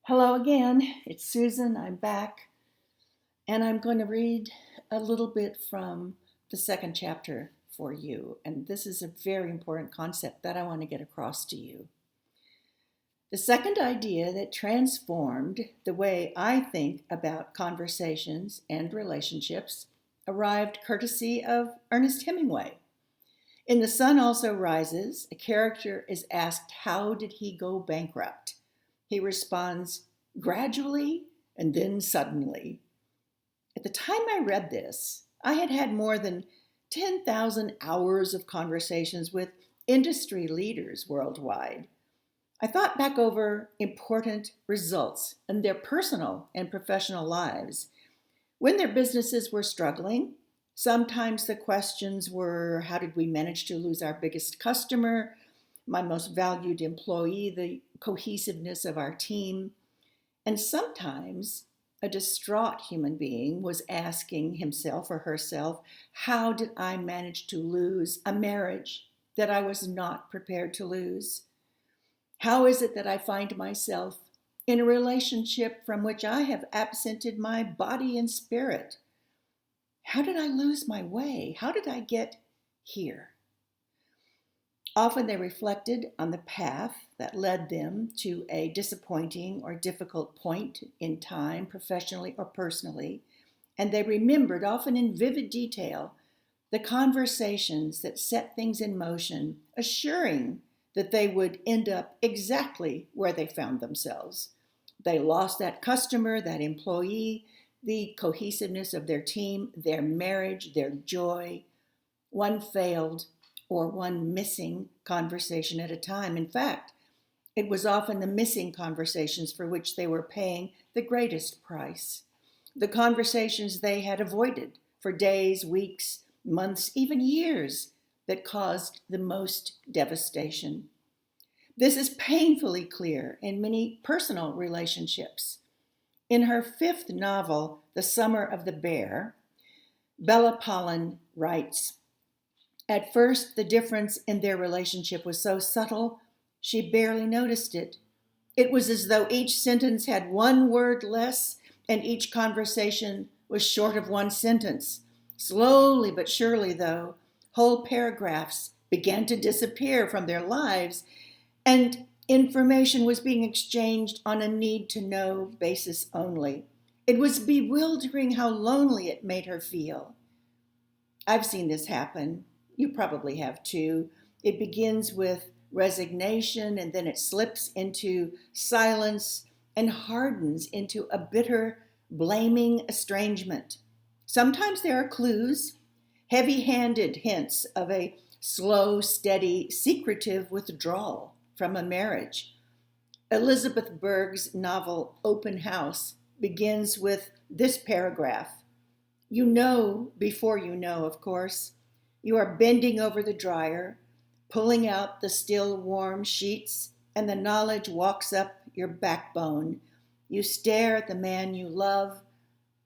Hello again, it's Susan. I'm back, and I'm going to read a little bit from the second chapter for you. And this is a very important concept that I want to get across to you. The second idea that transformed the way I think about conversations and relationships arrived courtesy of Ernest Hemingway. In The Sun Also Rises, a character is asked, how did he go bankrupt? He responds, gradually and then suddenly. At the time I read this, I had had more than 10,000 hours of conversations with industry leaders worldwide. I thought back over important results in their personal and professional lives. When their businesses were struggling, sometimes the questions were, how did we manage to lose our biggest customer, my most valued employee, the cohesiveness of our team? And sometimes a distraught human being was asking himself or herself, how did I manage to lose a marriage that I was not prepared to lose? How is it that I find myself in a relationship from which I have absented my body and spirit? How did I lose my way? How did I get here? Often they reflected on the path that led them to a disappointing or difficult point in time, professionally or personally, and they remembered, often in vivid detail, the conversations that set things in motion, assuring that they would end up exactly where they found themselves. They lost that customer, that employee, the cohesiveness of their team, their marriage, their joy. One failed or one missing conversation at a time. In fact, it was often the missing conversations for which they were paying the greatest price. The conversations they had avoided for days, weeks, months, even years that caused the most devastation. This is painfully clear in many personal relationships. In her fifth novel, The Summer of the Bear, Bella Pollen writes, at first, the difference in their relationship was so subtle, she barely noticed it. It was as though each sentence had one word less, and each conversation was short of one sentence. Slowly but surely, though, whole paragraphs began to disappear from their lives, and information was being exchanged on a need-to-know basis only. It was bewildering how lonely it made her feel. I've seen this happen. You probably have too. It begins with resignation, and then it slips into silence and hardens into a bitter, blaming estrangement. Sometimes there are clues, heavy-handed hints of a slow, steady, secretive withdrawal from a marriage. Elizabeth Berg's novel Open House begins with this paragraph. You know before you know, of course. You are bending over the dryer, pulling out the still warm sheets, and the knowledge walks up your backbone. You stare at the man you love,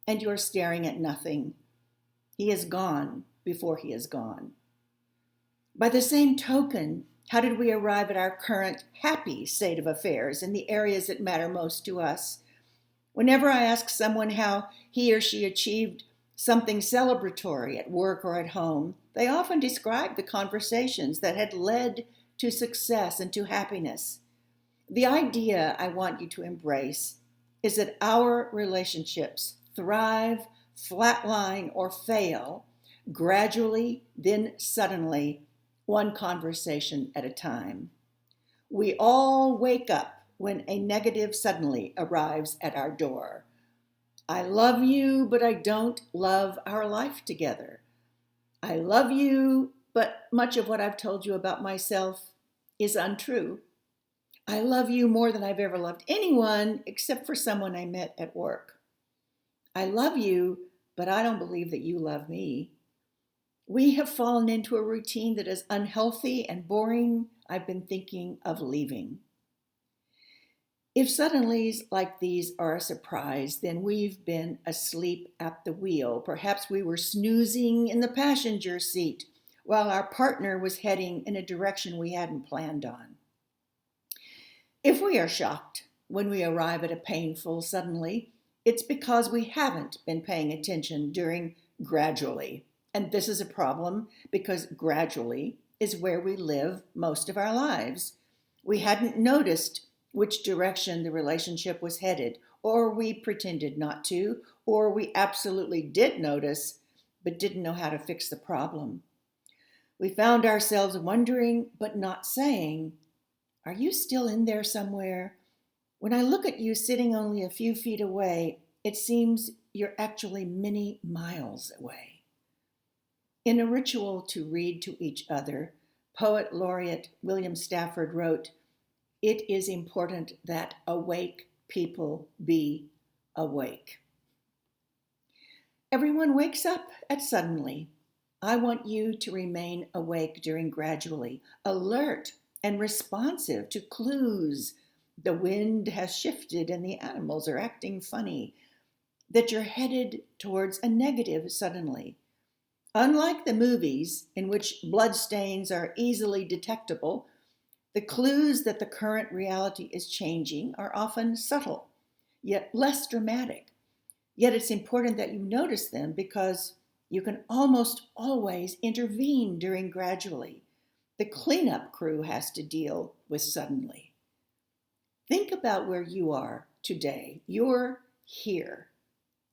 and you are staring at nothing. He is gone before he is gone. By the same token, how did we arrive at our current happy state of affairs in the areas that matter most to us? Whenever I ask someone how he or she achieved something celebratory at work or at home, they often describe the conversations that had led to success and to happiness. The idea I want you to embrace is that our relationships thrive, flatline, or fail gradually, then suddenly, one conversation at a time. We all wake up when a negative suddenly arrives at our door. I love you, but I don't love our life together. I love you, but much of what I've told you about myself is untrue. I love you more than I've ever loved anyone except for someone I met at work. I love you, but I don't believe that you love me. We have fallen into a routine that is unhealthy and boring. I've been thinking of leaving. If suddenlies like these are a surprise, then we've been asleep at the wheel. Perhaps we were snoozing in the passenger seat while our partner was heading in a direction we hadn't planned on. If we are shocked, When we arrive at a painful suddenly, it's because we haven't been paying attention during gradually. And this is a problem because gradually is where we live most of our lives. We hadn't noticed which direction the relationship was headed, or we pretended not to, or we absolutely did notice but didn't know how to fix the problem. We found ourselves wondering but not saying, "Are you still in there somewhere? When I look at you sitting only a few feet away, it seems you're actually many miles away." In a ritual to read to each other, poet laureate William Stafford wrote, "It is important that awake people be awake." Everyone wakes up at suddenly. I want you to remain awake during gradually, alert and responsive to clues. The wind has shifted and the animals are acting funny. That you're headed towards a negative suddenly. Unlike the movies, in which bloodstains are easily detectable, the clues that the current reality is changing are often subtle, yet less dramatic. Yet it's important that you notice them because you can almost always intervene during gradually. The cleanup crew has to deal with suddenly. Think about where you are today. You're here.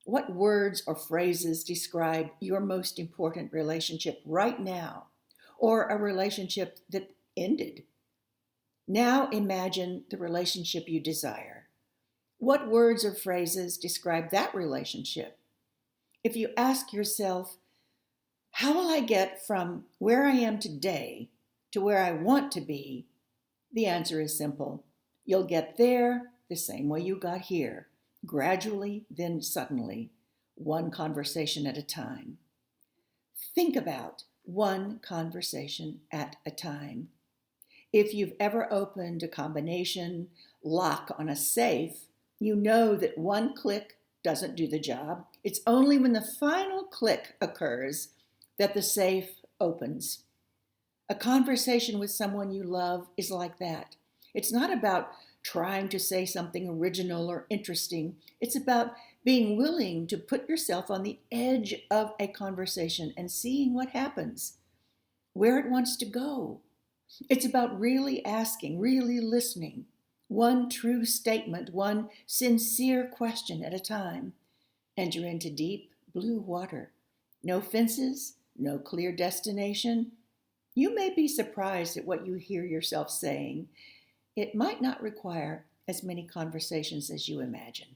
What words or phrases describe your most important relationship right now, or a relationship that ended? Now imagine the relationship you desire. What words or phrases describe that relationship? If you ask yourself, how will I get from where I am today to where I want to be? The answer is simple. You'll get there the same way you got here, gradually, then suddenly, one conversation at a time. Think about one conversation at a time. If you've ever opened a combination lock on a safe, you know that one click doesn't do the job. It's only when the final click occurs that the safe opens. A conversation with someone you love is like that. It's not about trying to say something original or interesting. It's about being willing to put yourself on the edge of a conversation and seeing what happens, where it wants to go. It's about really asking, really listening, one true statement, one sincere question at a time. And you're into deep blue water. No fences, no clear destination. You may be surprised at what you hear yourself saying. It might not require as many conversations as you imagine.